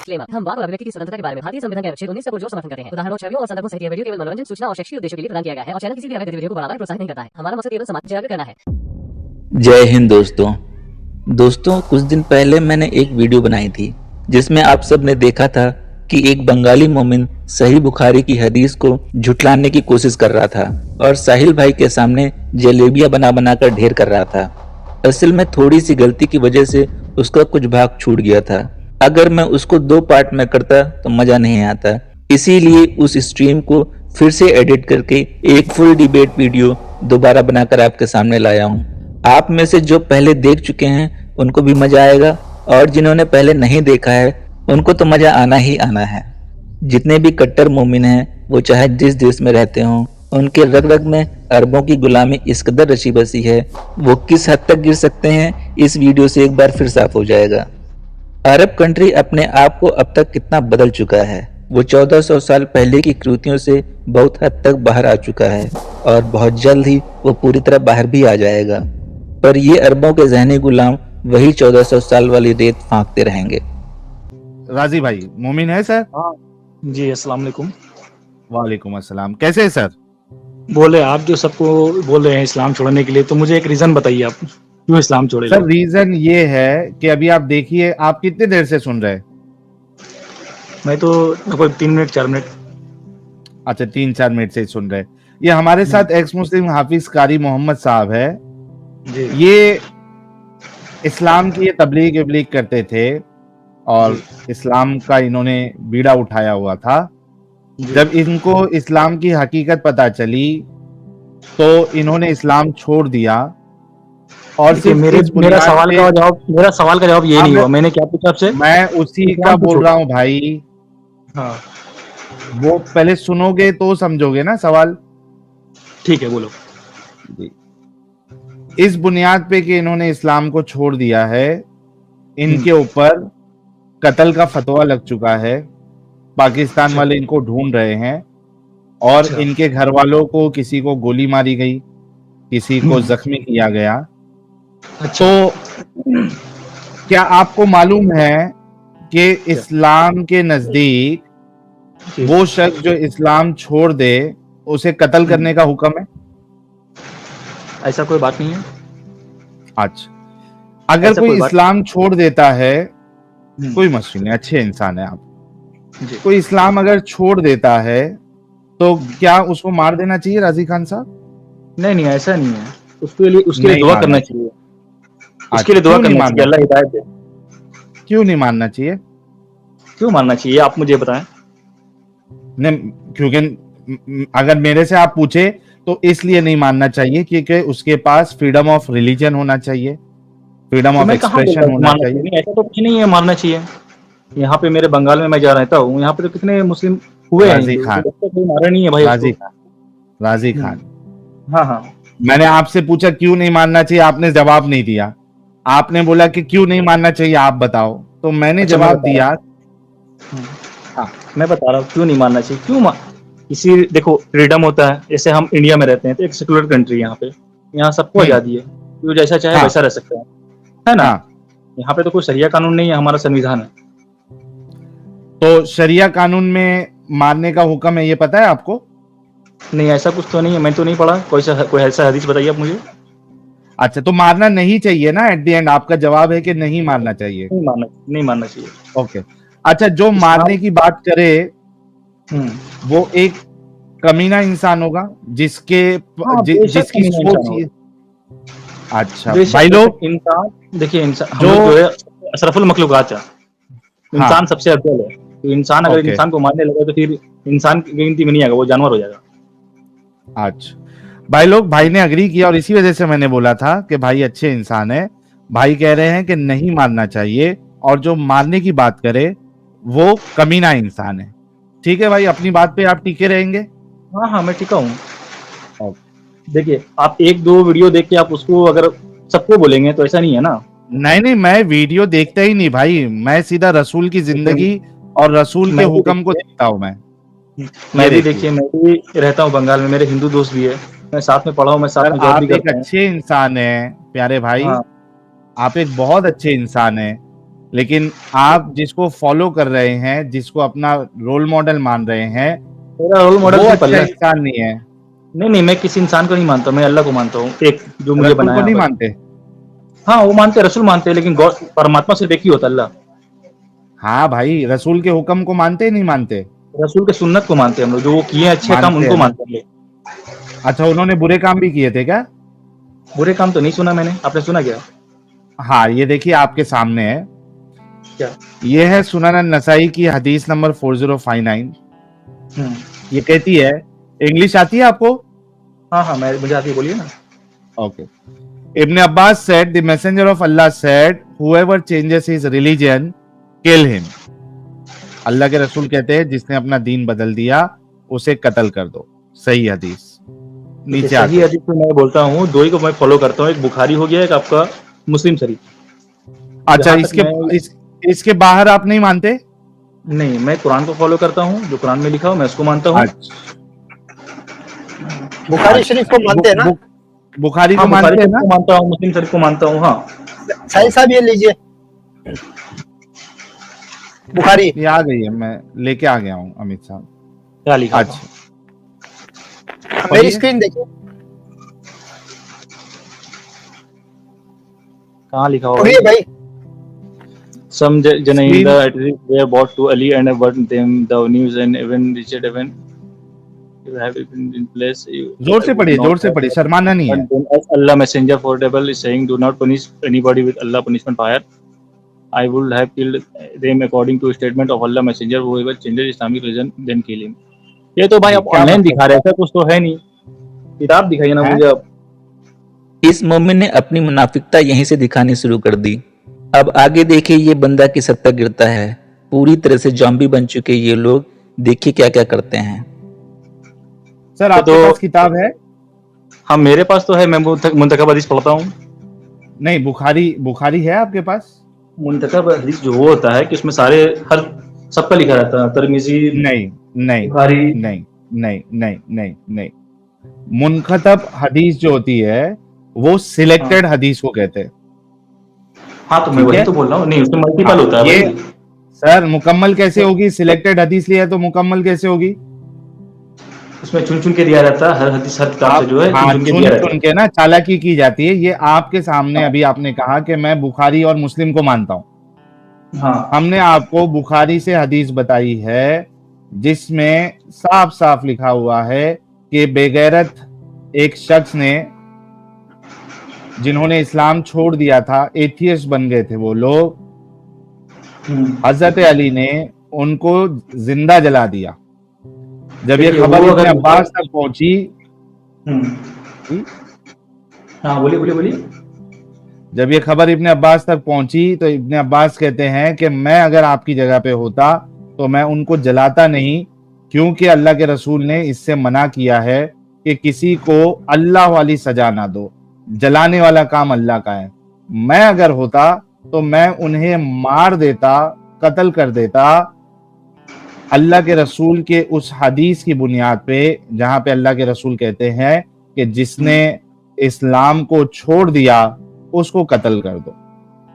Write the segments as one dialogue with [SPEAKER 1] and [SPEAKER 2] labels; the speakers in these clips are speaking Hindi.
[SPEAKER 1] डिस्क्लेमर। हम वाक और अभिव्यक्ति की स्वतंत्रता के बारे में भारतीय संविधान के अनुच्छेद 19 का पुरजोर समर्थन करते हैं। उदाहरणों, छवियों और संदर्भों सहित यह वीडियो केवल मनोरंजन, सूचना और शैक्षिक उद्देश्यों के लिए प्रदान किया गया है और चैनल किसी भी अवैध गतिविधियों को बढ़ावा या प्रोत्साहित नहीं करता है। हमारा मकसद केवल समाज जागरूक करना है।
[SPEAKER 2] जय हिंद दोस्तों, कुछ दिन पहले मैंने एक वीडियो बनाई थी जिसमें आप सब ने देखा था कि एक बंगाली मोमिन सही बुखारी की हदीस को झुटलाने की कोशिश कर रहा था और साहिल भाई के सामने जलेबियां बना बनाकर ढेर कर रहा था। असल में थोड़ी सी गलती की वजह से उसका कुछ भाग छूट गया था। अगर मैं उसको 2 पार्ट में करता तो मजा नहीं आता, इसीलिए उस स्ट्रीम को फिर से एडिट करके एक फुल डिबेट वीडियो दोबारा बनाकर आपके सामने लाया हूँ। आप में से जो पहले देख चुके हैं उनको भी मजा आएगा और जिन्होंने पहले नहीं देखा है उनको तो मजा आना ही आना है। जितने भी कट्टर मोमिन हैं वो चाहे जिस देश में रहते हों, उनके रग रग में अरबों की गुलामी इस कदर रची बसी है, वो किस हद तक गिर सकते हैं इस वीडियो से एक बार फिर साफ हो जाएगा। अरब कंट्री अपने आप को अब तक कितना बदल चुका है। वो 1400 साल पहले की कृतियों से बहुत हद तक बाहर आ चुका है और बहुत जल्द ही वो पूरी तरह बाहर भी आ जाएगा। पर ये अरबों के ज़हनी गुलाम वही 1400 साल वाली रेत फांकते रहेंगे।
[SPEAKER 3] राजी भाई मोमिन है सर?
[SPEAKER 4] हाँ जी, अस्सलाम वालेकुम।
[SPEAKER 3] वालेकुम अस्सलाम। कैसे है सर?
[SPEAKER 4] बोले आप जो सबको बोल रहे हैं इस्लाम छोड़ने के लिए, तो मुझे एक रीजन बताइए आप क्यों इस्लाम छोड़े।
[SPEAKER 3] सर रीजन ये है कि अभी आप देखिए, आप कितने देर से सुन रहे हैं?
[SPEAKER 4] मैं तो लगभग 3 मिनट 4 मिनट।
[SPEAKER 3] अच्छा, 3-4 मिनट से सुन रहे हैं। ये हमारे साथ एक्स मुस्लिम हाफिज कारी मोहम्मद साहब है
[SPEAKER 4] जी।
[SPEAKER 3] ये इस्लाम की ये तबलीग वबलीग करते थे और इस्लाम का इन्होंने बीड़ा उठाया हुआ था। जब इनको इस्लाम की हकीकत पता चली तो इन्होंने इस्लाम छोड़ दिया। और सिर्फ
[SPEAKER 4] मेरा सवाल का जवाब ये नहीं हुआ। मैंने क्या पूछा आपसे?
[SPEAKER 3] मैं उसी का बोल रहा हूँ भाई।
[SPEAKER 4] हाँ,
[SPEAKER 3] वो पहले सुनोगे तो समझोगे ना सवाल।
[SPEAKER 4] ठीक है, बोलो।
[SPEAKER 3] इस बुनियाद पे कि इन्होंने इस्लाम को छोड़ दिया है, इनके ऊपर कत्ल का फतवा लग चुका है। पाकिस्तान वाले इनको ढूंढ रहे हैं और इनके घर वालों को किसी को गोली मारी गई, किसी को जख्मी किया गया। तो क्या आपको मालूम है कि इस्लाम के नजदीक वो शख्स जो इस्लाम छोड़ दे उसे कत्ल करने का हुक्म है?
[SPEAKER 4] ऐसा कोई बात नहीं है।
[SPEAKER 3] अच्छा, अगर कोई इस्लाम छोड़ देता है, कोई मसला नहीं, अच्छे इंसान है आप, कोई इस्लाम अगर छोड़ देता है तो क्या उसको मार देना चाहिए राजी खान साहब?
[SPEAKER 4] नहीं, ऐसा नहीं है। उसके लिए दुआ करना चाहिए। उसके लिए दुआ करना चाहिए, अल्लाह हिदायत दे।
[SPEAKER 3] क्यों नहीं मानना चाहिए?
[SPEAKER 4] क्यों मानना चाहिए आप मुझे बताएं।
[SPEAKER 3] नहीं, क्योंकि अगर मेरे से आप पूछे तो इसलिए नहीं मानना चाहिए क्योंकि उसके पास फ्रीडम ऑफ रिलीजन होना चाहिए, फ्रीडम ऑफ एक्सप्रेशन होना चाहिए।
[SPEAKER 4] ऐसा तो कुछ नहीं है मानना चाहिए। यहाँ पे मेरे बंगाल में मैं जा रहता हूँ, यहाँ पे तो कितने मुस्लिम हुए हैं।
[SPEAKER 3] राजी खान,
[SPEAKER 4] कोई मारा नहीं है भाई।
[SPEAKER 3] राजी खान,
[SPEAKER 4] हाँ,
[SPEAKER 3] मैंने आपसे पूछा क्यों नहीं मानना चाहिए, आपने जवाब नहीं दिया। आपने बोला कि क्यों नहीं मानना चाहिए आप बताओ, तो मैंने जवाब दिया।
[SPEAKER 4] हाँ, मैं बता रहा हूँ क्यों नहीं मानना चाहिए। इसी देखो, फ्रीडम होता है। जैसे हम इंडिया में रहते हैं तो एक सेकुलर कंट्री, यहाँ सबको आजादी है, जो जैसा चाहे वैसा रह सकता है ना। यहाँ पे तो कोई शरिया कानून नहीं है, हमारा संविधान है।
[SPEAKER 3] तो शरिया कानून में मारने का हुक्म है, ये पता है आपको?
[SPEAKER 4] नहीं, ऐसा कुछ तो नहीं है, मैं तो नहीं पढ़ा। कोई ऐसा हदीस बताइए आप मुझे।
[SPEAKER 3] अच्छा, तो मारना नहीं चाहिए ना? एट द एंड आपका जवाब है कि नहीं मारना चाहिए।
[SPEAKER 4] नहीं मारना चाहिए।
[SPEAKER 3] ओके, अच्छा, जो मारने की बात करे वो एक कमीना इंसान होगा जिसकी सोच ये। अच्छा भाई लोग,
[SPEAKER 4] इंसान देखिए, इंसान जो है अशरफुल मखलूकात है। इंसान सबसे अफजल है। तो इंसान अगर इंसान को मारने लगे तो फिर इंसान की गिनती में नहीं आएगा, वो जानवर हो जाएगा।
[SPEAKER 3] अच्छा भाई लोग, भाई ने अग्री किया और इसी वजह से मैंने बोला था कि भाई अच्छे इंसान है। भाई कह रहे हैं कि नहीं मारना चाहिए और जो मारने की बात करे वो कमीना इंसान है। ठीक है भाई, अपनी बात पे आप टिके रहेंगे?
[SPEAKER 4] हाँ, मैं टिका हूँ। देखिए, आप 1-2 वीडियो देख के आप उसको अगर सबको बोलेंगे तो ऐसा नहीं है ना।
[SPEAKER 3] नहीं, मैं वीडियो देखता ही नहीं भाई, मैं सीधा रसूल की जिंदगी और रसूल के हुक्म को देखता हूँ। मैं
[SPEAKER 4] भी देखिए, मैं भी रहता हूँ बंगाल में, मेरे हिंदू दोस्त भी है, मैं साथ में पढ़ा हूँ, मैं साथ में जॉब भी करता हूं।
[SPEAKER 3] आप एक अच्छे इंसान है प्यारे भाई। आप एक बहुत अच्छे इंसान है। लेकिन आप जिसको फॉलो कर रहे हैं, जिसको अपना रोल मॉडल मान रहे हैं,
[SPEAKER 4] मेरा रोल मॉडल
[SPEAKER 3] वो
[SPEAKER 4] सिर्फ
[SPEAKER 3] अच्छा
[SPEAKER 4] अल्लाह है।
[SPEAKER 3] इंसान नहीं है।
[SPEAKER 4] नहीं, मैं किसी इंसान को नहीं मानता, मैं अल्लाह को मानता हूँ, एक जो मुझे
[SPEAKER 3] रसूल को
[SPEAKER 4] बनाया
[SPEAKER 3] नहीं
[SPEAKER 4] बस।
[SPEAKER 3] मानते?
[SPEAKER 4] हाँ, वो मानते हैं, रसूल मानते हैं, लेकिन गॉड परमात्मा सिर्फ एक ही होता है, अल्लाह।
[SPEAKER 3] हाँ भाई, रसूल के हुक्म को मानते ही नहीं मानते?
[SPEAKER 4] रसूल के सुन्नत को मानते हैं हम लोग, जो वो किए हैं अच्छे काम
[SPEAKER 3] मानते
[SPEAKER 4] उनको
[SPEAKER 3] हैं ना?
[SPEAKER 4] मानते हैं हम लोग।
[SPEAKER 3] अच्छा, उन्होंने बुरे काम भी किए थे क्या?
[SPEAKER 4] बुरे काम तो नहीं सुना मैंने, आपने सुना क्या?
[SPEAKER 3] हाँ, ये देखिए आपके सामने है।
[SPEAKER 4] क्या?
[SPEAKER 3] ये है सुनन नसाई की हदीस नंबर 4059।
[SPEAKER 4] हम्म।
[SPEAKER 3] ये कहती है, इंग्लिश आती है आपको?
[SPEAKER 4] हाँ, मुझे आती है, बोलिए ना।
[SPEAKER 3] Okay. Ibn Abbas said, the messenger of Allah said, whoever changes his religion, kill him. अल्लाह के रसूल कहते हैं, जिसने अपना दीन बदल दिया उसे कत्ल कर दो। सही हदीस। नीचे
[SPEAKER 4] सही
[SPEAKER 3] आते
[SPEAKER 4] हदीस तो मैं बोलता हूँ, दो ही को मैं फॉलो करता हूँ, एक बुखारी हो गया, एक आपका मुस्लिम शरीफ।
[SPEAKER 3] अच्छा,
[SPEAKER 4] जहाँ तक
[SPEAKER 3] इसके बाहर आप नहीं मानते?
[SPEAKER 4] नहीं, मैं कुरान को फॉलो करता हूँ, जो कुरान में लिखा हो मैं उसको मानता हूँ।
[SPEAKER 3] अच्छा,
[SPEAKER 5] बुखारी शरीफ को मानते हैं ना?
[SPEAKER 3] बुखारी को
[SPEAKER 4] हाँ, बुखारी
[SPEAKER 3] मानते हैं
[SPEAKER 4] शरीफ
[SPEAKER 3] ना?
[SPEAKER 4] को मानता हूँ, मुस्लिम शरीफ को मानता हूँ। हाँ,
[SPEAKER 5] साहिल साहब ये लीजिए बुखारी।
[SPEAKER 3] ये आ गई है, मैं लेके आ गया हूँ अमित साहब।
[SPEAKER 4] क्या लिखा था?
[SPEAKER 3] अच्छा,
[SPEAKER 5] मेरी
[SPEAKER 3] पढ़िए।
[SPEAKER 5] स्क्रीन देखिए,
[SPEAKER 4] कहाँ लिखा हुआ
[SPEAKER 5] पढ़िए
[SPEAKER 4] है?
[SPEAKER 5] भाई।
[SPEAKER 4] Some Janayinda at least were brought to Ali and burned them. The news and even Richard even you have been in place.
[SPEAKER 3] जोर से पढ़िए, जोर से पढ़िए, शर्माना नहीं है।
[SPEAKER 4] As Allah Messenger forever is saying, do not punish anybody with Allah punishment fire. I would have killed them according to a statement of Allah Messenger. Whoever changes Islamic religion, then kill him. ये तो भाई
[SPEAKER 3] ये
[SPEAKER 4] आप
[SPEAKER 3] क्या
[SPEAKER 4] ऑनलाइन
[SPEAKER 3] मतलब
[SPEAKER 4] दिखा रहे हैं, कुछ तो है नहीं। किताब दिखाइए ना
[SPEAKER 3] है?
[SPEAKER 4] मुझे आप।
[SPEAKER 2] इस मोमिन ने अपनी मुनाफिकता यहीं से दिखानी शुरू कर दी। अब आगे देखिए ये बंदा किस हद तक गिरता है। पूरी तरह से जॉम्बी बन चुके ये लोग, देखिए क्या क्या करते हैं।
[SPEAKER 3] सर आपके
[SPEAKER 4] तो-
[SPEAKER 3] पास किताब है?
[SPEAKER 4] हाँ, मेरे पास तो है, मैं मुंतखब हदीस पढ़ता हूँ।
[SPEAKER 3] नहीं, बुखारी है आपके पास?
[SPEAKER 4] मुंतखब हदीस जो वो होता है कि उसमें सारे हर सबका लिखा रहता है, तिरमिजी,
[SPEAKER 3] नहीं नहीं
[SPEAKER 4] बुखारी।
[SPEAKER 3] नहीं नहीं नहीं नहीं नहीं, मुनखतब हदीस जो होती है वो सिलेक्टेड हदीस को कहते हैं।
[SPEAKER 4] हाँ, तो मैं
[SPEAKER 3] ठीक
[SPEAKER 4] वही
[SPEAKER 3] है?
[SPEAKER 4] तो बोल रहा हूँ। नहीं, उसमें मल्टीपल
[SPEAKER 3] हाँ,
[SPEAKER 4] होता है
[SPEAKER 3] ये
[SPEAKER 4] भाई।
[SPEAKER 3] सर मुकम्मल कैसे होगी? सिलेक्टेड हदीस लिया है तो मुकम्मल कैसे होगी?
[SPEAKER 4] उसमें चुन चुन के दिया रहता है, हर हदीस हर किताब से जो है
[SPEAKER 3] हाँ,
[SPEAKER 4] चुन चुन के
[SPEAKER 3] चुन
[SPEAKER 4] दिया रहता
[SPEAKER 3] चुन
[SPEAKER 4] है।
[SPEAKER 3] के ना चालाकी की जाती है। ये आपके सामने अभी आपने कहा कि मैं बुखारी और मुस्लिम को मानता हूँ।
[SPEAKER 4] हाँ,
[SPEAKER 3] हमने आपको बुखारी से हदीस बताई है जिसमें साफ साफ लिखा हुआ है कि बेगैरत एक शख्स ने, जिन्होंने इस्लाम छोड़ दिया था, एथियस्ट बन गए थे वो लोग, हजरत अली ने उनको जिंदा जला दिया। जब ये
[SPEAKER 4] देखिए,
[SPEAKER 3] खबर
[SPEAKER 4] वो
[SPEAKER 3] इब्न
[SPEAKER 4] अगर-
[SPEAKER 3] अब्बास तक पहुंची,
[SPEAKER 4] हाँ, बोलिए बोलिए बोलिए।
[SPEAKER 3] जब ये खबर इब्न अब्बास तक पहुंची तो इब्न अब्बास कहते हैं कि मैं अगर आपकी जगह पे होता तो मैं उनको जलाता नहीं, क्योंकि अल्लाह के रसूल ने इससे मना किया है कि किसी को अल्लाह वाली सजा ना दो, जलाने वाला काम अल्लाह का है। मैं अगर होता तो मैं उन्हें मार देता, कत्ल कर देता, अल्लाह के रसूल के उस हदीस की बुनियाद पे जहां पे अल्लाह के रसूल कहते हैं कि जिसने इस्लाम को छोड़ दिया उसको कत्ल कर दो।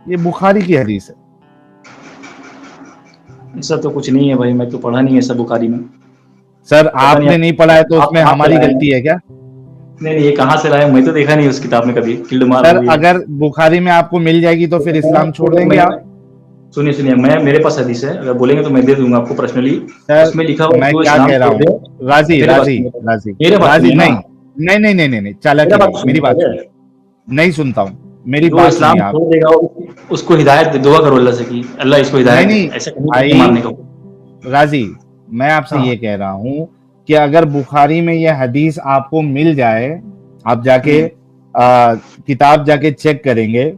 [SPEAKER 3] ये बुखारी की हदीस है।
[SPEAKER 4] ऐसा तो कुछ नहीं है भाई, मैं तो पढ़ा नहीं है सब बुखारी में।
[SPEAKER 3] सर आपने नहीं पढ़ा है तो
[SPEAKER 4] आप
[SPEAKER 3] उसमें
[SPEAKER 4] कहाँ
[SPEAKER 3] हमारी
[SPEAKER 4] से लाए
[SPEAKER 3] गलती है क्या?
[SPEAKER 4] नहीं, ये कहाँ से लाए, मैं तो देखा नहीं उस किताब में कभी। किल्ड मार
[SPEAKER 3] सर
[SPEAKER 4] हुई।
[SPEAKER 3] अगर बुखारी में आपको मिल जाएगी तो फिर इस्लाम छोड़ देंगे आप?
[SPEAKER 4] सुनिए, मेरे पास हदीस है, अगर बोलेंगे तो मैं दे दूंगा आपको पर्सनली।
[SPEAKER 3] सर
[SPEAKER 4] उसमें लिखा हुआ
[SPEAKER 3] मैं
[SPEAKER 4] जो
[SPEAKER 3] क्या
[SPEAKER 4] इस्लाम
[SPEAKER 3] कह रहा
[SPEAKER 4] छोड़ दे।
[SPEAKER 3] हूँ, राजी
[SPEAKER 4] मेरे पास
[SPEAKER 3] राजी
[SPEAKER 4] नहीं है।
[SPEAKER 3] राजी
[SPEAKER 4] मेरे पास
[SPEAKER 3] राजी,
[SPEAKER 4] नहीं है
[SPEAKER 3] नहीं
[SPEAKER 4] ना।
[SPEAKER 3] नहीं नहीं नहीं नहीं नहीं, चालाकी
[SPEAKER 4] मेरा बात
[SPEAKER 3] नहीं, मेरी बात
[SPEAKER 4] सुनिए।
[SPEAKER 3] नहीं सुनता हूँ, मेरी
[SPEAKER 4] जो
[SPEAKER 3] बात
[SPEAKER 4] इस्लाम
[SPEAKER 3] सुनिए आप।
[SPEAKER 4] छोड़ देगा उसको हिदायत दे, दुआ करो अल्लाह से कि अल्लाह इसको हिदायत
[SPEAKER 3] नहीं,
[SPEAKER 4] दे। ऐसा
[SPEAKER 3] भाई,
[SPEAKER 4] नहीं मानने को।
[SPEAKER 3] राजी, मैं आपसे
[SPEAKER 4] हाँ।
[SPEAKER 3] ये कह रहा हूँ कि अगर बुखारी में ये हदीस आपको मिल जाए, आप जाके किताब जाके चेक करेंगे,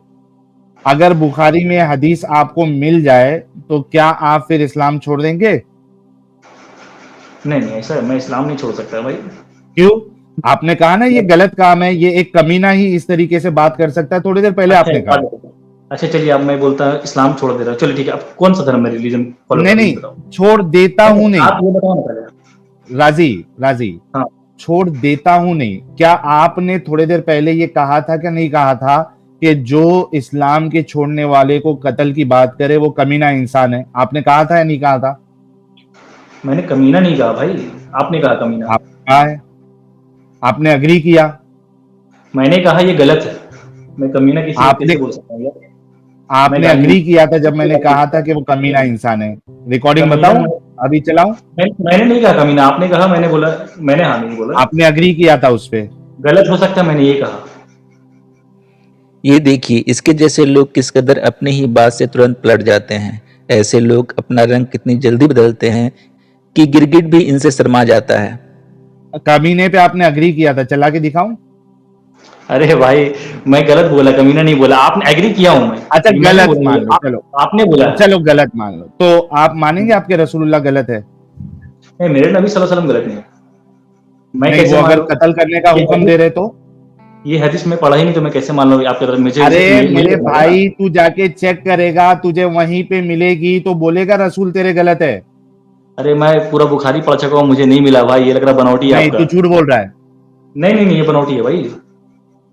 [SPEAKER 3] अगर बुखारी में हदीस आपको मिल जाए तो क्या आप फिर इस्लाम छोड़ देंगे?
[SPEAKER 4] नहीं, ऐसा मैं इस्लाम नहीं छोड़ सकता भाई।
[SPEAKER 3] क्यों? आपने कहा ना ये गलत काम है, ये एक कमीना ही इस तरीके से बात कर सकता है, थोड़ी देर पहले आपने कहा।
[SPEAKER 4] अच्छा चलिए, अब मैं बोलता हूँ इस्लाम छोड़ दे रहा हूँ। चलिए ठीक है, अब कौन सा धर्म है, रिलीजन फॉलो
[SPEAKER 3] नहीं नहीं, छोड़ देता हूं नहीं,
[SPEAKER 4] आप ये बताओ ना पहले।
[SPEAKER 3] राजी,
[SPEAKER 4] हाँ।
[SPEAKER 3] छोड़ देता हूं नहीं। क्या आपने थोड़ी देर पहले ये कहा था कि नहीं कहा था कि जो इस्लाम के छोड़ने वाले को कत्ल की बात करे वो कमीना इंसान है? आपने कहा था या नहीं कहा था?
[SPEAKER 4] मैंने कमीना नहीं कहा भाई, आपने कहा कमीना।
[SPEAKER 3] आप कहा है, आपने अग्री किया।
[SPEAKER 4] मैंने कहा ये गलत है, मैं कमीना किसी को
[SPEAKER 3] आपने
[SPEAKER 4] कैसे बोल सकता हूँ यार?
[SPEAKER 3] आपने
[SPEAKER 4] मैं
[SPEAKER 3] अग्री किया था जब मैंने कहा था कि वो कमीना इंसान है। रिकॉर्डिंग
[SPEAKER 4] कमीना
[SPEAKER 3] बताऊं, अभी चलाऊं?
[SPEAKER 4] मैंने नहीं कहा कमीना, आपने कहा, मैंने बोला, मैंने हाँ नहीं बोला।
[SPEAKER 3] आपने अग्री किया था उस पे।
[SPEAKER 4] गलत हो सकता है, मैंने ये कहा।
[SPEAKER 2] ये देखिए इसके जैसे लोग किस कदर अपनी ही बात से तुरंत पलट जाते हैं। ऐसे लोग अपना रंग कितनी जल्दी बदलते हैं कि गिरगिट भी इनसे शर्मा जाता है।
[SPEAKER 3] कमीने पे आपने अग्री किया था, चला के दिखाऊं?
[SPEAKER 4] अरे भाई मैं गलत बोला, कमीना नहीं बोला, आपने एग्री किया हूं मैं।
[SPEAKER 3] अच्छा
[SPEAKER 4] मैंने
[SPEAKER 3] गलत
[SPEAKER 4] बोला,
[SPEAKER 3] मान लो, चलो
[SPEAKER 4] आपने बोला है।
[SPEAKER 3] चलो गलत मान लो, तो आप मानेंगे आपके रसूलुल्लाह गलत है?
[SPEAKER 4] नहीं, मेरे नबी सल्लल्लाहु अलैहि वसल्लम गलत नहीं है। मैं
[SPEAKER 3] नहीं,
[SPEAKER 4] कैसे
[SPEAKER 3] वो
[SPEAKER 4] मान
[SPEAKER 3] अगर
[SPEAKER 4] लूं?
[SPEAKER 3] कत्ल करने का
[SPEAKER 4] ये
[SPEAKER 3] हुक्म
[SPEAKER 4] हदीस-
[SPEAKER 3] दे रहे तो?
[SPEAKER 4] ये हदीस में पढ़ा ही नहीं, तो मैं कैसे मान लूं आपके तरफ? मुझे
[SPEAKER 3] अरे
[SPEAKER 4] मुझे
[SPEAKER 3] मेरे
[SPEAKER 4] बताओ ना।
[SPEAKER 3] भाई, तू जाके चेक करेगा, तुझे वहीं पे मिलेगी, तो बोलेगा रसूल तेरे गलत है।
[SPEAKER 4] अरे मैं पूरा बुखारी पढ़ चुका हूँ, मुझे नहीं मिला भाई, ये लग रहा बनावटी है
[SPEAKER 3] नहीं,
[SPEAKER 4] आपका।
[SPEAKER 3] तू झूठ बोल रहा है,
[SPEAKER 4] नहीं नहीं नहीं, ये बनावटी है भाई,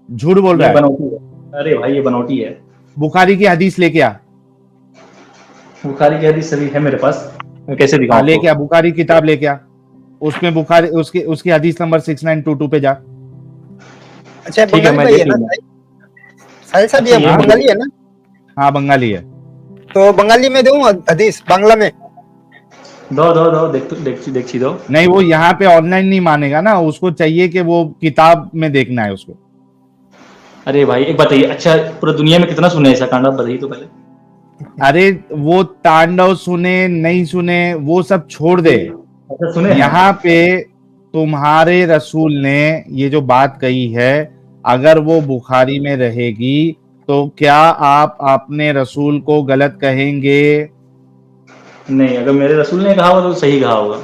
[SPEAKER 3] झूठ बोल
[SPEAKER 4] ये
[SPEAKER 3] रहा है।
[SPEAKER 4] बनावटी है। अरे भाई ये बनावटी है।
[SPEAKER 3] बुखारी की हदीस लेके आ।
[SPEAKER 4] बुखारी की हदीस सही है मेरे पास, मैं कैसे दिखाऊं आपको?
[SPEAKER 3] लेके आ, बुखारी किताब लेके आ। उसमें बुखारी उसकी उसकी हदीस नंबर 6922 पे जा।
[SPEAKER 5] अच्छा
[SPEAKER 4] ठीक है,
[SPEAKER 5] बंगाली
[SPEAKER 4] मैं
[SPEAKER 5] भाई है
[SPEAKER 4] देख
[SPEAKER 5] ना?
[SPEAKER 4] लूंगा।
[SPEAKER 5] साहिल साहब ये
[SPEAKER 3] हाँ।
[SPEAKER 5] बंगाली है ना?
[SPEAKER 3] हाँ बंगाली है।
[SPEAKER 5] तो बंगाली में दूं हदीस बांग्ला में?
[SPEAKER 4] दो दो दो, देखी दो।
[SPEAKER 3] नहीं, वो यहाँ पे ऑनलाइन नहीं मानेगा ना, उसको चाहिए कि वो किताब में देखना है उसको।
[SPEAKER 4] अरे भाई एक बताइए, अच्छा पूरा दुनिया में कितना सुने ऐसा कांड, आप बताइए तो पहले।
[SPEAKER 3] अरे वो तांडव सुने नहीं सुने वो सब छोड़ दे।
[SPEAKER 4] अच्छा सुने हैं?
[SPEAKER 3] यहाँ पे तुम्हारे रसूल ने ये जो बात कही है, अगर वो बुखारी में रहेगी तो क्या आप अपने रसूल को गलत कहेंगे?
[SPEAKER 4] नहीं, अगर मेरे रसूल ने कहा होगा तो सही कहा होगा।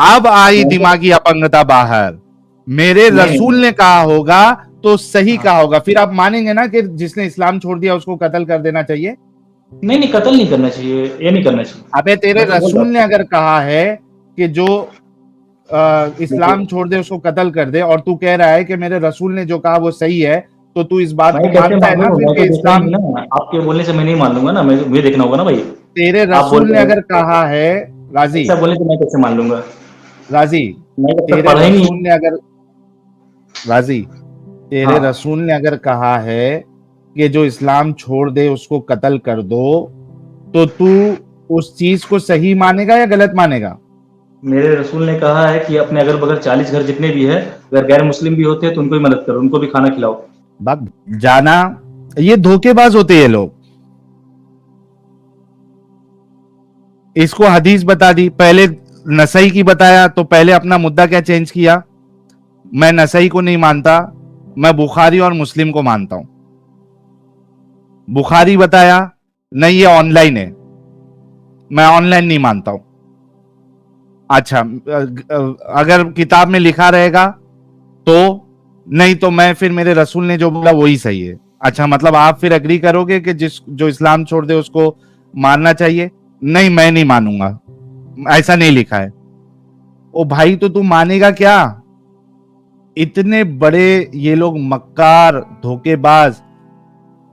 [SPEAKER 3] अब आई दिमागी अपंगता बाहर। मेरे
[SPEAKER 4] नहीं,
[SPEAKER 3] रसूल ने कहा होगा तो सही
[SPEAKER 4] हाँ।
[SPEAKER 3] कहा होगा, फिर आप मानेंगे ना कि जिसने इस्लाम छोड़ दिया उसको कत्ल कर देना चाहिए?
[SPEAKER 4] नहीं नहीं, कत्ल नहीं करना चाहिए, ये नहीं करना चाहिए।
[SPEAKER 3] अबे तेरे
[SPEAKER 4] मैं तो बोल रहा
[SPEAKER 3] रसूल ने अगर कहा है कि जो इस्लाम
[SPEAKER 4] देखिए,
[SPEAKER 3] छोड़ दे उसको कत्ल कर दे, और तू कह रहा है कि मेरे रसूल ने जो कहा वो सही है, तो तू इस बात
[SPEAKER 4] मैं
[SPEAKER 3] को
[SPEAKER 4] कैसे
[SPEAKER 3] मानता है ना
[SPEAKER 4] मानूं?
[SPEAKER 3] फिर
[SPEAKER 4] मैं
[SPEAKER 3] कि
[SPEAKER 4] तो देखा
[SPEAKER 3] इस्लाम?
[SPEAKER 4] नहीं ना, आपके बोलने से मैं नहीं मान लूंगा ना, मुझे देखना होगा ना भाई।
[SPEAKER 3] तेरे
[SPEAKER 4] आप बोल
[SPEAKER 3] रसूल ने
[SPEAKER 4] रहे
[SPEAKER 3] अगर
[SPEAKER 4] हैं
[SPEAKER 3] कहा है, राजी
[SPEAKER 4] ऐसा बोलने से मैं कैसे मान लूंगा?
[SPEAKER 3] राजी
[SPEAKER 4] मैं जब तक
[SPEAKER 3] तेरे
[SPEAKER 4] पढ़ा ही नहीं।
[SPEAKER 3] रसूल ने अगर राजी तेरे
[SPEAKER 4] हाँ,
[SPEAKER 3] रसूल ने अगर कहा है कि जो इस्लाम छोड़ दे उसको कत्ल कर दो, तो तू उस चीज को सही मानेगा या गलत मानेगा?
[SPEAKER 4] मेरे रसूल ने कहा है कि अपने अगल बगल 40 घर जितने भी है, अगर गैर मुस्लिम भी होते हैं तो उनको भी मदद करो, उनको भी खाना खिलाओ।
[SPEAKER 3] बात जाना, ये धोखेबाज होते हैं लोग। इसको हदीस बता दी, पहले नसई की बताया, तो पहले अपना मुद्दा क्या चेंज किया? मैं नसई को नहीं मानता, मैं बुखारी और मुस्लिम को मानता हूं। बुखारी बताया, नहीं ये ऑनलाइन है, मैं ऑनलाइन नहीं मानता हूं। अच्छा, अगर किताब में लिखा रहेगा तो नहीं, तो मैं फिर मेरे रसूल ने जो बोला वही सही है। अच्छा, मतलब आप फिर एग्री करोगे कि जो इस्लाम छोड़ दे उसको मानना चाहिए? नहीं, मैं नहीं मानूंगा, ऐसा नहीं लिखा है। ओ भाई, तो तू मानेगा क्या? इतने बड़े ये लोग मक्कार धोखेबाज।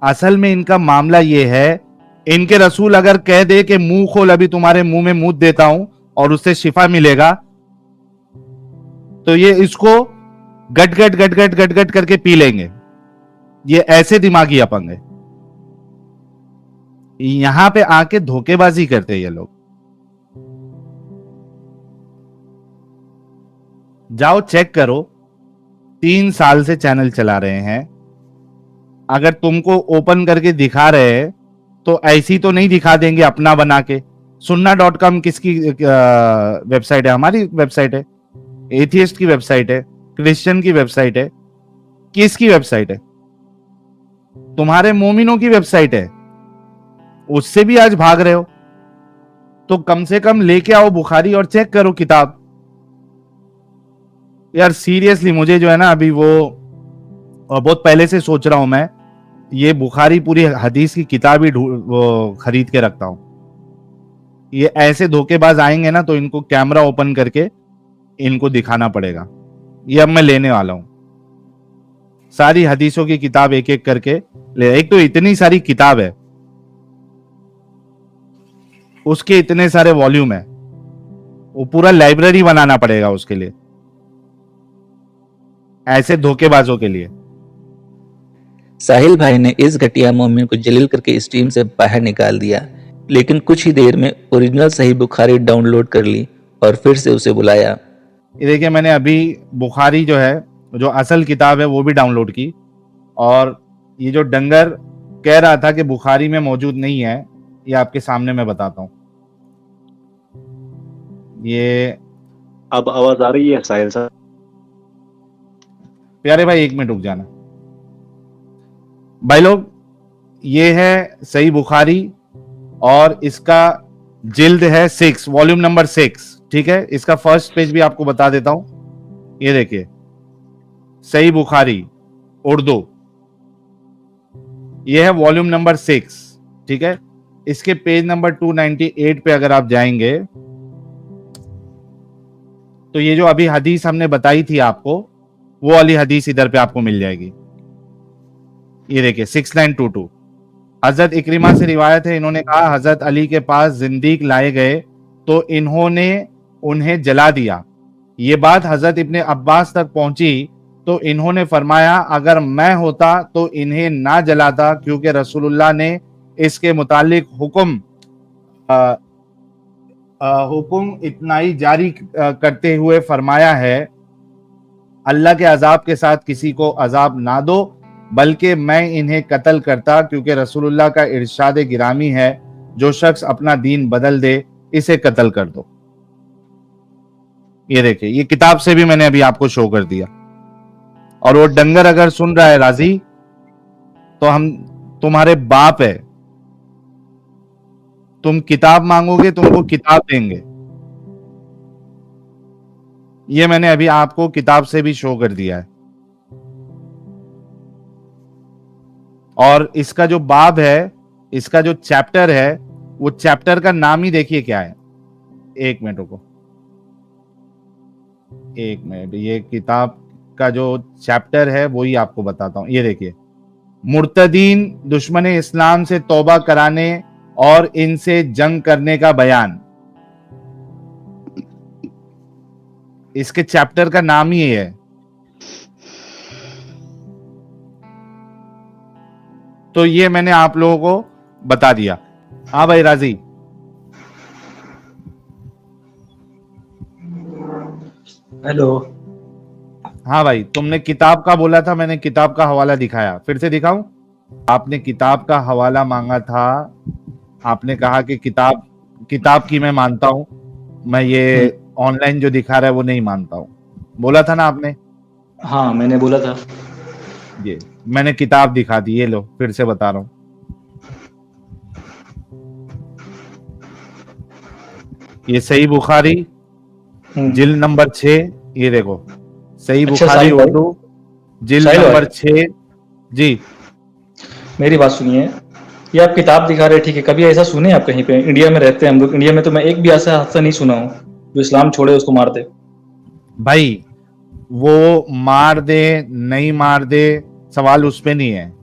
[SPEAKER 3] असल में इनका मामला ये है, इनके रसूल अगर कह दे कि मुंह खोल, अभी तुम्हारे मुंह में मूत देता हूं और उससे शिफा मिलेगा, तो ये इसको गट गट गट गट गट गट करके पी लेंगे। ये ऐसे दिमागी अपंग है। यहां पे आके धोखेबाजी करते हैं ये लोग। जाओ चेक करो, 3 साल से चैनल चला रहे हैं। अगर तुमको ओपन करके दिखा रहे हैं तो ऐसी तो नहीं दिखा देंगे अपना बना के। सुन्ना.com किसकी वेबसाइट है? हमारी वेबसाइट है। एथियस्ट की वेबसाइट है, क्रिश्चियन की वेबसाइट है, किसकी वेबसाइट है? तुम्हारे मोमिनों की वेबसाइट है। उससे भी आज भाग रहे हो, तो कम से कम लेके आओ बुखारी और चेक करो किताब। यार सीरियसली मुझे जो है ना, अभी वो बहुत पहले से सोच रहा हूं मैं, ये बुखारी पूरी हदीस की किताब ही वो खरीद के रखता हूं। ये ऐसे धोखेबाज आएंगे ना तो इनको कैमरा ओपन करके इनको दिखाना पड़ेगा। ये अब मैं लेने वाला हूं। सारी हदीसों की किताब एक एक करके ले। एक तो इतनी सारी किताब है, उसके इतने सारे वॉल्यूम है, वो पूरा लाइब्रेरी बनाना पड़ेगा उसके लिए, ऐसे धोखेबाजों के लिए।
[SPEAKER 2] साहिल भाई ने इस घटिया मोमिन को जलील करके स्ट्रीम से बाहर निकाल दिया, लेकिन कुछ ही देर में ओरिजिनल सही बुखारी डाउनलोड कर ली और फिर से उसे बुलाया।
[SPEAKER 3] ये देखिए, मैंने अभी बुखारी जो है, जो असल किताब है, वो भी डाउनलोड की। और ये जो डंगर कह रहा था कि बुखारी में मौजूद नहीं है, ये आपके सामने मैं बताता हूँ। ये
[SPEAKER 6] अब आवाज आ रही है साहिल साहब?
[SPEAKER 3] प्यारे भाई 1 मिनट रुक जाना भाई लोग। ये है सही बुखारी और इसका जिल्द है 6, वॉल्यूम नंबर 6, ठीक है। इसका फर्स्ट पेज भी आपको बता देता हूं। ये देखिए, सही बुखारी उर्दू, ये है वॉल्यूम नंबर 6, ठीक है। इसके पेज नंबर 298 पे अगर आप जाएंगे तो ये जो अभी हदीस हमने बताई थी आपको, वो वाली हदीस इधर पे आपको मिल जाएगी। ये देखिए 6922, हजरत इक्रिमा से रिवायत है, इन्होंने कहा हजरत अली के पास जिंदीक लाए गए तो इन्होंने उन्हें जला दिया। ये बात हजरत इब्ने अब्बास तक पहुंची तो इन्होंने फरमाया अगर मैं होता तो इन्हें ना जलाता, क्योंकि रसूलुल्लाह ने इसके मुतालिक हुक्म इतनाई जारी करते हुए फरमाया है, अल्लाह के अजाब के साथ किसी को अजाब ना दो, बल्कि मैं इन्हें कत्ल करता, क्योंकि रसूलुल्लाह का इरशाद गिरामी है, जो शख्स अपना दीन बदल दे इसे कत्ल कर दो। ये देखिए, ये किताब से भी मैंने अभी आपको शो कर दिया। और वो डंगर अगर सुन रहा है राजी, तो हम तुम्हारे बाप है, तुम किताब मांगोगे तुमको किताब देंगे। ये मैंने अभी आपको किताब से भी शो कर दिया है। और इसका जो बाब है, इसका जो चैप्टर है, वो चैप्टर का नाम ही देखिए क्या है। 1 मिनट रुको, 1 मिनट, ये किताब का जो चैप्टर है वही आपको बताता हूं। ये देखिए, मुर्तदीन दुश्मन इस्लाम से तौबा कराने और इनसे जंग करने का बयान, इसके चैप्टर का नाम ही है। तो ये मैंने आप लोगों को बता दिया। हाँ भाई राजी,
[SPEAKER 4] हेलो।
[SPEAKER 3] हाँ भाई, तुमने किताब का बोला था, मैंने किताब का हवाला दिखाया, फिर से दिखाऊं? आपने किताब का हवाला मांगा था, आपने कहा कि किताब की मैं मानता हूं, मैं ये ऑनलाइन जो दिखा रहा है वो नहीं मानता हूं, बोला था ना आपने?
[SPEAKER 4] हाँ, मैंने बोला था।
[SPEAKER 3] ये मैंने किताब दिखा दी, ये लो, फिर से बता रहा हूं। ये सही बुखारी जिल्द नंबर 6, ये देखो, सही बुखारी उर्दू जिल्द नंबर 6 जी।
[SPEAKER 4] मेरी बात सुनिए, ये आप किताब दिखा रहे, ठीक है, कभी ऐसा सुने आप कहीं पे? इंडिया में रहते हैं हम लोग, इंडिया में तो मैं एक भी ऐसा हादसा नहीं सुना हूँ जो इस्लाम छोड़े उसको मार दे।
[SPEAKER 3] भाई वो मार दे नहीं मार दे, सवाल उस पे नहीं है,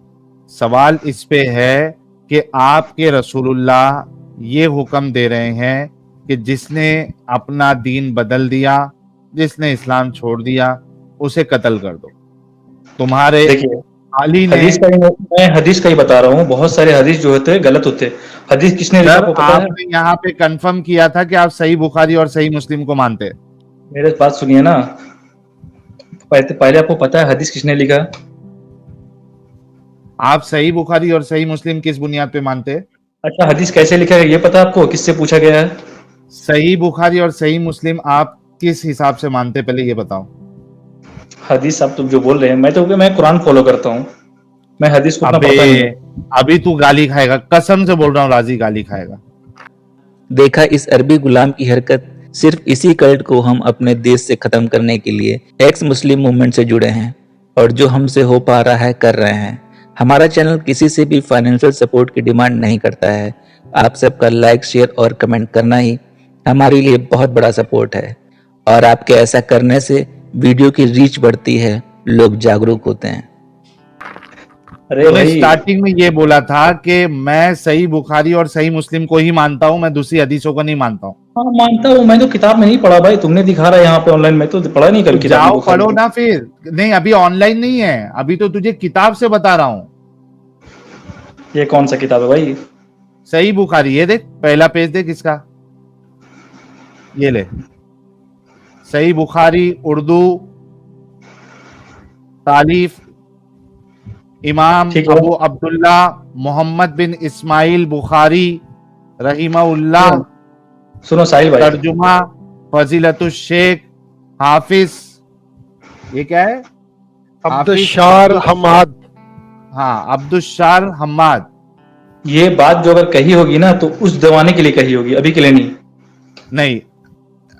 [SPEAKER 3] सवाल इस पे है कि आपके रसूलुल्लाह ये हुक्म दे रहे हैं कि जिसने अपना दीन बदल दिया, जिसने इस्लाम छोड़ दिया, उसे कत्ल कर दो। तुम्हारे
[SPEAKER 4] देखिए,
[SPEAKER 3] अली ने,
[SPEAKER 4] मैं हदीस का ही बता रहा हूँ, बहुत सारे हदीस जो होते हैं गलत होते हैं। हदीस किसने लिखा आपको पता है?
[SPEAKER 3] आपने यहाँ पे कंफर्म किया था कि आप सही बुखारी और सही मुस्लिम को मानते हैं।
[SPEAKER 4] मेरे बात सुनिए ना, पहले आपको पता है हदीस किसने लिखा?
[SPEAKER 3] आप सही बुखारी और सही मुस्लिम किस बुनियाद पे मानते हैं?
[SPEAKER 4] अच्छा, हदीस कैसे लिखा है ये पता है आपको? किससे पूछा गया है?
[SPEAKER 3] सही बुखारी और सही मुस्लिम आप किस हिसाब से मानते हैं, पहले ये बताओ।
[SPEAKER 4] हदीस आप तुम जो बोल रहे हैं, मैं कुरान फॉलो करता हूँ, मैं हदीस को उतना पता नहीं है।
[SPEAKER 3] अभी तू गाली खाएगा, कसम से बोल रहा हूँ राजी, गाली खाएगा।
[SPEAKER 2] देखा, इस अरबी गुलाम की हरकत, सिर्फ इसी कल्ट को हम अपने देश से खत्म करने के लिए एक्स मुस्लिम मूवमेंट से जुड़े हैं, और जो हमसे हो पा रहा है कर रहे हैं। हमारा चैनल किसी से भी फाइनेंशियल सपोर्ट की डिमांड नहीं करता है। आप सबका लाइक, शेयर और कमेंट करना ही हमारे लिए बहुत बड़ा सपोर्ट है, और आपके ऐसा करने से वीडियो की रीच बढ़ती है, लोग जागरूक होते हैं।
[SPEAKER 4] अरे
[SPEAKER 3] तूने
[SPEAKER 4] भाई,
[SPEAKER 3] स्टार्टिंग में ये बोला था कि मैं सही बुखारी और सही मुस्लिम को ही मानता हूँ, मैं दूसरी हदीसों को नहीं मानता हूँ।
[SPEAKER 4] हाँ मानता हूँ, मैं तो किताब में नहीं पढ़ा भाई, तुमने दिखा रहा है यहाँ पे ऑनलाइन, में तो पढ़ा नहीं
[SPEAKER 3] तो
[SPEAKER 4] कभी किताब में
[SPEAKER 3] जाओ
[SPEAKER 4] बुखारी
[SPEAKER 3] पढ़ो
[SPEAKER 4] की।
[SPEAKER 3] ना फिर। नहीं, अभी ऑनलाइन नहीं है, अभी तो तुझे किताब से बता रहा हूँ।
[SPEAKER 4] ये कौन सा किताब है भाई?
[SPEAKER 3] सही बुखारी, ये देख पहला पेज देख इसका, ये ले, सही बुखारी उर्दू तालीफ इमाम
[SPEAKER 4] ठीक है।
[SPEAKER 3] अबू अब्दुल्ला मोहम्मद बिन इस्माइल बुखारी रहीमहुल्लाह,
[SPEAKER 4] सुनो साहिल भाई,
[SPEAKER 3] तर्जुमा फजीलतुल शेख हाफिज, ये क्या है?
[SPEAKER 7] अब्दुशार हमाद।
[SPEAKER 3] हाँ, अब्दुशार हम्माद।
[SPEAKER 4] ये बात जो अगर कही होगी ना तो उस जमाने के लिए कही होगी, अभी के लिए नहीं।
[SPEAKER 3] नहीं,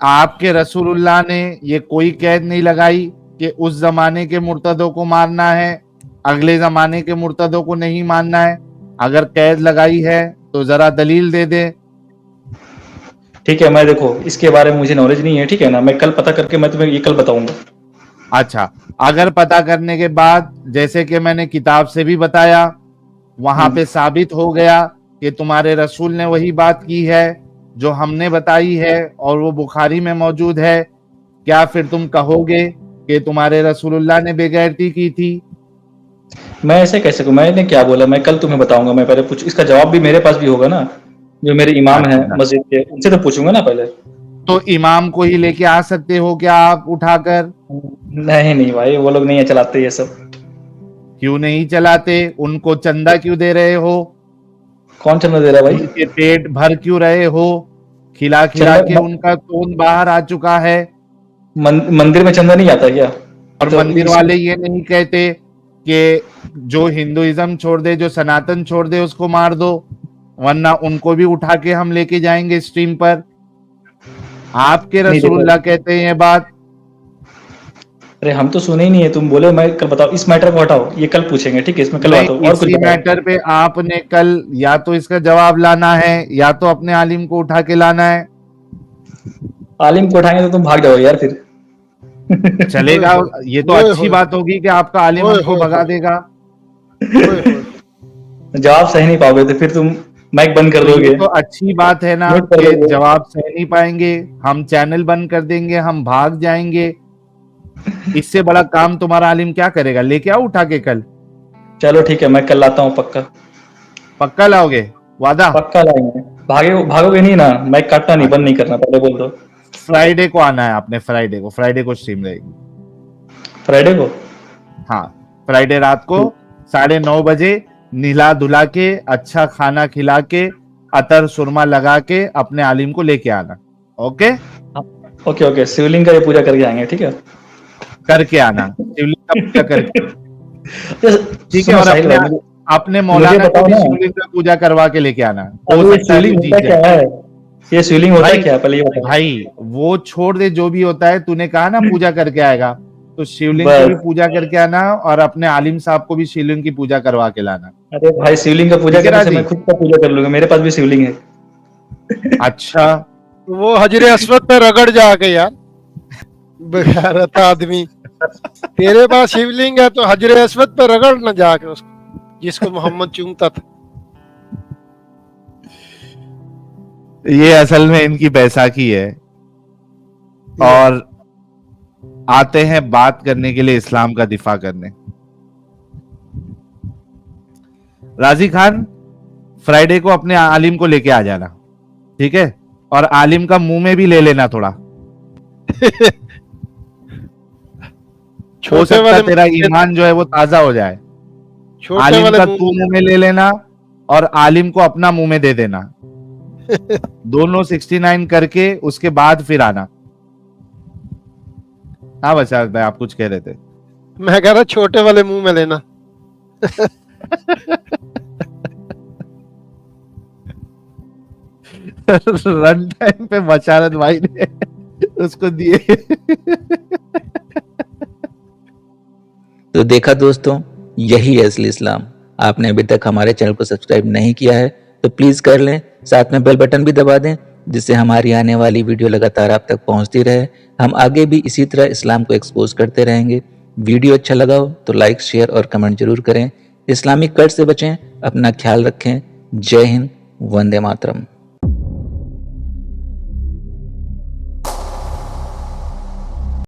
[SPEAKER 3] आपके रसूलुल्लाह ने ये कोई कैद नहीं लगाई कि उस जमाने के मुर्तदों को मारना है, अगले जमाने के मुर्तदों को नहीं मानना है। अगर कैद लगाई है तो जरा दलील दे दे।
[SPEAKER 4] ठीक है, मैं देखो इसके बारे में मुझे नॉलेज नहीं है, ठीक है ना, मैं कल पता करके मैं तुम्हें ये कल बताऊंगा।
[SPEAKER 3] अच्छा, अगर पता करने के बाद, जैसे कि मैंने किताब से भी बताया, वहां पे साबित हो गया कि तुम्हारे रसूल ने वही बात की है जो हमने बताई है और वो बुखारी में मौजूद है, क्या फिर तुम कहोगे कि तुम्हारे रसूलुल्लाह ने बेगैरती की थी?
[SPEAKER 4] मैं ऐसे कैसे कहूँ, मैंने क्या बोला, मैं कल तुम्हें बताऊंगा। मैं पहले पूछ, इसका जवाब भी मेरे पास भी होगा ना, जो मेरे इमाम हैं
[SPEAKER 3] अच्छा,
[SPEAKER 4] मस्जिद के, उनसे तो पूछूंगा ना पहले।
[SPEAKER 3] तो इमाम को ही लेके आ सकते हो क्या आप उठाकर?
[SPEAKER 4] नहीं नहीं भाई, वो लोग नहीं है चलाते ये सब।
[SPEAKER 3] क्यों नहीं चलाते? उनको चंदा क्यों दे रहे हो?
[SPEAKER 4] कौन चंदा दे रहा है भाई?
[SPEAKER 3] उनके पेट भर क्यों रहे हो? खिला खिला के उनका खून बाहर आ चुका है।
[SPEAKER 4] मंदिर में चंदा नहीं आता क्या?
[SPEAKER 3] और
[SPEAKER 4] तो
[SPEAKER 3] मंदिर वाले ये नहीं कहते कि जो हिंदुइज्म छोड़ दे, जो सनातन छोड़ दे, उसको मार दो, वरना उनको भी उठा के हम लेके जाएंगे स्ट्रीम पर। आपके
[SPEAKER 4] नहीं, देखो,
[SPEAKER 3] रसूलुल्लाह कहते हैं ये बात।
[SPEAKER 4] अरे हम तो सुने ही नहीं है, तुम बोले मैं कल बताओ, इस मैटर को हटाओ, ये कल पूछेंगे, ठीक है, इसमें कल बात हो।
[SPEAKER 3] नहीं,
[SPEAKER 4] और कुछ
[SPEAKER 3] इसी
[SPEAKER 4] बताओ।
[SPEAKER 3] मैटर पे आपने कल या तो इसका जवाब लाना है या तो अपने आलिम को उठा के लाना है।
[SPEAKER 4] आलिम को उठाएंगे तो तुम भाग जाओगे यार फिर।
[SPEAKER 3] चलेगा, ये तो
[SPEAKER 7] ओए
[SPEAKER 3] अच्छी
[SPEAKER 7] होए।
[SPEAKER 3] बात होगी कि आपका आलिम
[SPEAKER 7] ओए
[SPEAKER 3] हमको
[SPEAKER 7] होए
[SPEAKER 3] भगा
[SPEAKER 7] होए।
[SPEAKER 3] देगा।
[SPEAKER 4] जवाब सही नहीं पाओगे तो फिर तुम माइक बंद कर
[SPEAKER 3] तो
[SPEAKER 4] दोगे,
[SPEAKER 3] ये तो अच्छी बात है ना
[SPEAKER 4] म्यूट कर
[SPEAKER 3] कि
[SPEAKER 4] दोगे।
[SPEAKER 3] जवाब सह नहीं पाएंगे, हम चैनल बंद कर देंगे, हम भाग जाएंगे। इससे बड़ा काम तुम्हारा आलिम क्या करेगा? लेके आओ उठा के कल।
[SPEAKER 4] चलो ठीक है, मैं कल लाता हूँ पक्का।
[SPEAKER 3] पक्का लाओगे? वादा?
[SPEAKER 4] पक्का लाएंगे। भागोगे नहीं ना? माइक काटना नहीं, बंद नहीं करना, पहले बोल दो।
[SPEAKER 3] फ्राइडे को आना है आपने, फ्राइडे को स्ट्रीम रहेगी।
[SPEAKER 4] फ्राइडे को?
[SPEAKER 3] हाँ, फ्राइडे रात को 9:30 बजे नीला धुला के, अच्छा खाना खिला के, अतर सुरमा लगा के अपने आलिम को लेके आना। ओके?
[SPEAKER 4] ओके ओके, शिवलिंग का ये पूजा करके आएंगे, ठीक है।
[SPEAKER 3] करके आना, शिवलिंग का पूजा करके। ठीक है,
[SPEAKER 4] सुनो
[SPEAKER 3] और
[SPEAKER 4] साहिल
[SPEAKER 3] अपने
[SPEAKER 4] भाई,
[SPEAKER 3] अपने मौलाना
[SPEAKER 4] मुझे
[SPEAKER 3] को
[SPEAKER 4] बताओ
[SPEAKER 3] भी
[SPEAKER 4] ना,
[SPEAKER 3] शिवलिंग का पूजा करवा के लेके आना।
[SPEAKER 4] अब
[SPEAKER 3] हो
[SPEAKER 4] ये
[SPEAKER 3] सकता है
[SPEAKER 4] शिवलिंग
[SPEAKER 3] तू
[SPEAKER 4] होता
[SPEAKER 3] जीत
[SPEAKER 4] क्या
[SPEAKER 3] जाए।
[SPEAKER 4] है? ये शिवलिंग होता
[SPEAKER 3] भाई,
[SPEAKER 4] क्या है, पहले ये बताओ।
[SPEAKER 3] भाई वो छोड़ दे, जो भी होता है, तूने कहा ना पूजा करके आएगा, तो शिवलिंग की
[SPEAKER 4] बस।
[SPEAKER 3] भी पूजा करके आना और अपने आलिम साहब को भी शिवलिंग की पूजा करवा के लाना।
[SPEAKER 4] अरे भाई, शिवलिंग का पूजा
[SPEAKER 3] ठीक है
[SPEAKER 4] करने से
[SPEAKER 3] राजी?
[SPEAKER 4] मैं खुद का पूजा कर लूंगा, मेरे पास भी शिवलिंग है।
[SPEAKER 3] अच्छा,
[SPEAKER 7] वो हजरे अस्वद पे रगड़ जाके यार, बेगैरत आदमी। तेरे पास शिवलिंग है तो हजरे अस्वद पे रगड़ न जाके उसको, जिसको मोहम्मद चूमता था।
[SPEAKER 3] ये असल में इनकी बैसाखी है। और आते हैं बात करने के लिए इस्लाम का दिफा करने। राजी खान, फ्राइडे को अपने आलिम को लेके आ जाना, ठीक है? और आलिम का मुंह में भी ले लेना थोड़ा। हो सकता है तेरा ईमान जो है वो ताजा हो जाए।
[SPEAKER 7] छोटे
[SPEAKER 3] आलिम
[SPEAKER 7] वाले
[SPEAKER 3] का
[SPEAKER 7] मुंह
[SPEAKER 3] तू मुंह में ले लेना और आलिम को अपना मुंह में दे देना। दोनों 69 करके उसके बाद फिर आना। हाँ बशरत भाई, आप कुछ कह रहे थे?
[SPEAKER 7] मैं कह रहा छोटे वाले मुंह में लेना।
[SPEAKER 3] रन टाइम पे बशारत भाई ने उसको दिए।
[SPEAKER 2] तो देखा दोस्तों, यही है असली इस्लाम। आपने अभी तक हमारे चैनल को सब्सक्राइब नहीं किया है तो प्लीज़ कर लें, साथ में बेल बटन भी दबा दें, जिससे हमारी आने वाली वीडियो लगातार आप तक पहुंचती रहे। हम आगे भी इसी तरह इस्लाम को एक्सपोज करते रहेंगे। वीडियो अच्छा लगा हो तो लाइक, शेयर और कमेंट जरूर करें। इस्लामिक कट से बचें, अपना ख्याल रखें। जय हिंद, वंदे मातरम।